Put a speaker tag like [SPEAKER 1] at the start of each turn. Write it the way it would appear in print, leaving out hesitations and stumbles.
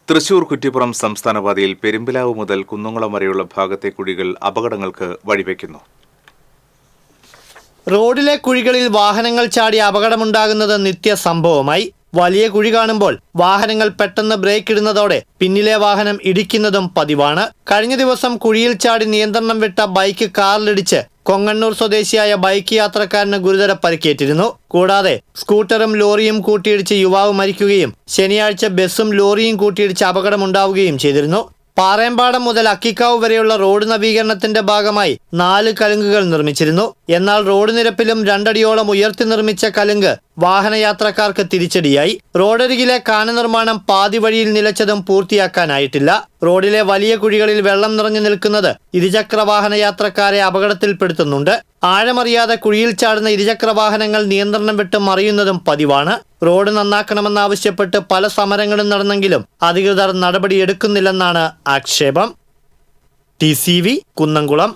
[SPEAKER 1] തൃശൂർ കുറ്റിപ്പുറം സംസ്ഥാനപാതയിൽ പെരുമ്പിലാവ് മുതൽ കുന്നംകുളം വരെയുള്ള ഭാഗത്തെ കുഴികൾ അപകടങ്ങൾക്ക് വഴിവെക്കുന്നു.
[SPEAKER 2] റോഡിലെ കുഴികളിൽ വാഹനങ്ങൾ ചാടി അപകടമുണ്ടാകുന്നത് നിത്യസംഭവമായി. വലിയ കുഴി കാണുമ്പോൾ വാഹനങ്ങൾ പെട്ടെന്ന് ബ്രേക്ക് ഇടുന്നതോടെ പിന്നിലെ വാഹനം ഇടിക്കുന്നതും പതിവാണ്. കഴിഞ്ഞ ദിവസം കുഴിയിൽ ചാടി നിയന്ത്രണം വിട്ട ബൈക്ക് കാറിലിടിച്ച് കൊങ്ങണ്ണൂർ സ്വദേശിയായ ബൈക്ക് യാത്രക്കാരന് ഗുരുതര പരിക്കേറ്റിരുന്നു. കൂടാതെ സ്കൂട്ടറും ലോറിയും കൂട്ടിയിടിച്ച് യുവാവ് മരിക്കുകയും ശനിയാഴ്ച ബസ്സും ലോറിയും കൂട്ടിയിടിച്ച് അപകടമുണ്ടാവുകയും ചെയ്തിരുന്നു. പാറേമ്പാടം മുതൽ അക്കിക്കാവ് വരെയുള്ള റോഡ് നവീകരണത്തിന്റെ ഭാഗമായി 4 കലുങ്കുകൾ നിർമ്മിച്ചിരുന്നു. എന്നാൽ റോഡ് നിരപ്പിലും 2 അടിയോളം ഉയർത്തി നിർമ്മിച്ച കലുങ്ക് വാഹനയാത്രക്കാർക്ക് തിരിച്ചടിയായി. റോഡരികിലെ കാന നിർമ്മാണം പാതി വഴിയിൽ നിലച്ചതും പൂർത്തിയാക്കാനായിട്ടില്ല. റോഡിലെ വലിയ കുഴികളിൽ വെള്ളം നിറഞ്ഞു നിൽക്കുന്നത് ഇരുചക്ര വാഹന യാത്രക്കാരെ അപകടത്തിൽപ്പെടുത്തുന്നുണ്ട്. ആഴമറിയാതെ കുഴിയിൽ ചാടുന്ന ഇരുചക്ര വാഹനങ്ങൾ നിയന്ത്രണം വിട്ട് മറിയുന്നതും പതിവാണ്. റോഡ് നന്നാക്കണമെന്നാവശ്യപ്പെട്ട് പല സമരങ്ങളും നടന്നെങ്കിലും അധികൃതർ നടപടിയെടുക്കുന്നില്ലെന്നാണ് ആക്ഷേപം. TCV കുന്നംകുളം.